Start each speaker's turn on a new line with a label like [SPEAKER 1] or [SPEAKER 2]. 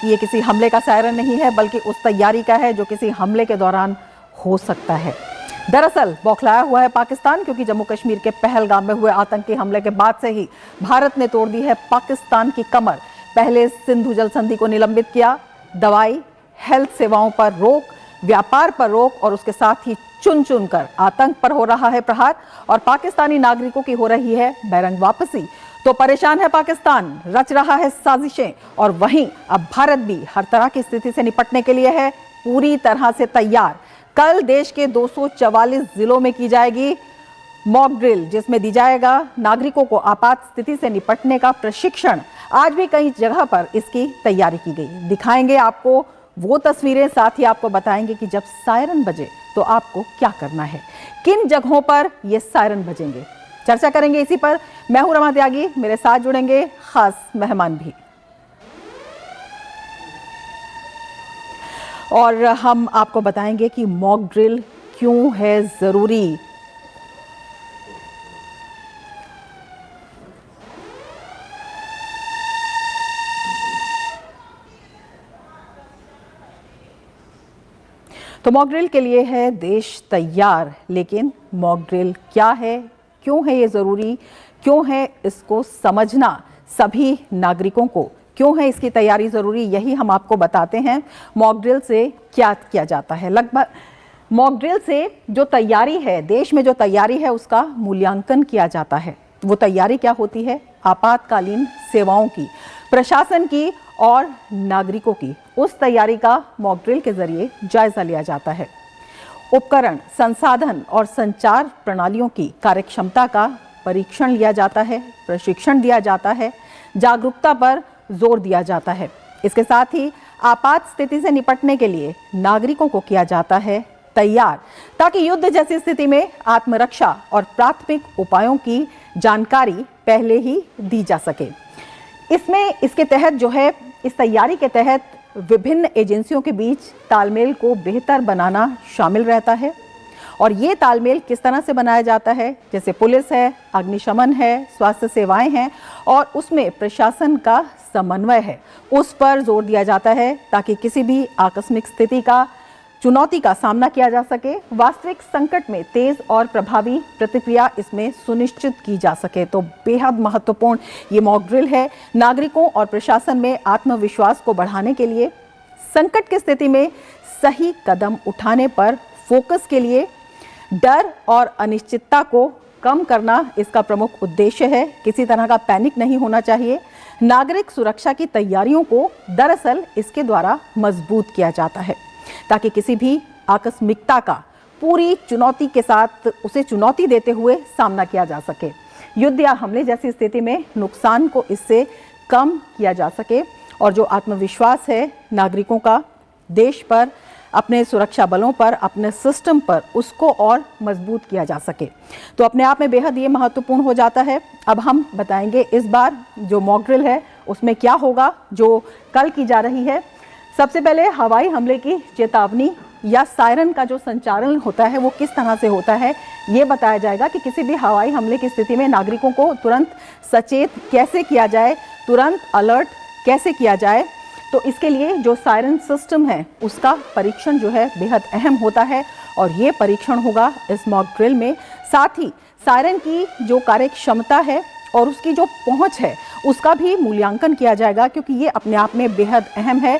[SPEAKER 1] ये किसी हमले का सायरन नहीं है, बल्कि उस तैयारी का है जो किसी हमले के दौरान हो सकता है। दरअसल बौखलाया हुआ है पाकिस्तान, क्योंकि जम्मू कश्मीर के पहलगाम में हुए आतंकी हमले के बाद से ही भारत ने तोड़ दी है पाकिस्तान की कमर। पहले सिंधु जल संधि को निलंबित किया, दवाई, हेल्थ सेवाओं पर रोक, व्यापार पर रोक और उसके साथ ही चुन चुन कर आतंक पर हो रहा है प्रहार और पाकिस्तानी नागरिकों की हो रही है बैरंग वापसी। तो परेशान है पाकिस्तान, रच रहा है साजिशें और वहीं अब भारत भी हर तरह की स्थिति से निपटने के लिए है पूरी तरह से तैयार। कल देश के 244 जिलों में की जाएगी मॉक ड्रिल, जिसमें दी जाएगा नागरिकों को आपात स्थिति से निपटने का प्रशिक्षण। आज भी कई जगह पर इसकी तैयारी की गई। दिखाएंगे आपको वो तस्वीरें, साथ ही आपको बताएंगे कि जब सायरन बजे तो आपको क्या करना है, किन जगहों पर ये सायरन बजेंगे। चर्चा करेंगे इसी पर। मैं हूं रमा त्यागी, मेरे साथ जुड़ेंगे खास मेहमान भी और हम आपको बताएंगे कि मॉक ड्रिल क्यों है जरूरी। तो मॉक ड्रिल के लिए है देश तैयार, लेकिन मॉक ड्रिल क्या है, क्यों है ये जरूरी, क्यों है इसको समझना सभी नागरिकों को, क्यों है इसकी तैयारी जरूरी, यही हम आपको बताते हैं। मॉक ड्रिल से क्या किया जाता है। लगभग मॉक ड्रिल से जो तैयारी है, देश में जो तैयारी है, उसका मूल्यांकन किया जाता है। वो तैयारी क्या होती है? आपातकालीन सेवाओं की, प्रशासन की और नागरिकों की। उस तैयारी का मॉक ड्रिल के जरिए जायजा लिया जाता है। उपकरण, संसाधन और संचार प्रणालियों की कार्यक्षमता का परीक्षण लिया जाता है, प्रशिक्षण दिया जाता है, जागरूकता पर जोर दिया जाता है। इसके साथ ही आपात स्थिति से निपटने के लिए नागरिकों को किया जाता है तैयार, ताकि युद्ध जैसी स्थिति में आत्मरक्षा और प्राथमिक उपायों की जानकारी पहले ही दी जा सके। इसके तहत जो है, इस तैयारी के तहत विभिन्न एजेंसियों के बीच तालमेल को बेहतर बनाना शामिल रहता है। और ये तालमेल किस तरह से बनाया जाता है? जैसे पुलिस है, अग्निशमन है, स्वास्थ्य सेवाएं हैं और उसमें प्रशासन का समन्वय है, उस पर जोर दिया जाता है ताकि किसी भी आकस्मिक स्थिति का, चुनौती का सामना किया जा सके। वास्तविक संकट में तेज और प्रभावी प्रतिक्रिया इसमें सुनिश्चित की जा सके। तो बेहद महत्वपूर्ण ये मॉक ड्रिल है नागरिकों और प्रशासन में आत्मविश्वास को बढ़ाने के लिए, संकट की स्थिति में सही कदम उठाने पर फोकस के लिए, डर और अनिश्चितता को कम करना इसका प्रमुख उद्देश्य है। किसी तरह का पैनिक नहीं होना चाहिए। नागरिक सुरक्षा की तैयारियों को दरअसल इसके द्वारा मजबूत किया जाता है, ताकि किसी भी आकस्मिकता का पूरी चुनौती के साथ, उसे चुनौती देते हुए सामना किया जा सके। युद्ध या हमले जैसी स्थिति में नुकसान को इससे कम किया जा सके और जो आत्मविश्वास है नागरिकों का देश पर, अपने सुरक्षा बलों पर, अपने सिस्टम पर, उसको और मजबूत किया जा सके। तो अपने आप में बेहद ये महत्वपूर्ण हो जाता है। अब हम बताएंगे इस बार जो मॉक ड्रिल है उसमें क्या होगा, जो कल की जा रही है। सबसे पहले हवाई हमले की चेतावनी या सायरन का जो संचालन होता है वो किस तरह से होता है, ये बताया जाएगा कि किसी भी हवाई हमले की स्थिति में नागरिकों को तुरंत सचेत कैसे किया जाए, तुरंत अलर्ट कैसे किया जाए। तो इसके लिए जो सायरन सिस्टम है उसका परीक्षण जो है बेहद अहम होता है और ये परीक्षण होगा इस मॉक ड्रिल में। साथ ही सायरन की जो कार्य क्षमता है और उसकी जो पहुंच है उसका भी मूल्यांकन किया जाएगा, क्योंकि ये अपने आप में बेहद अहम है।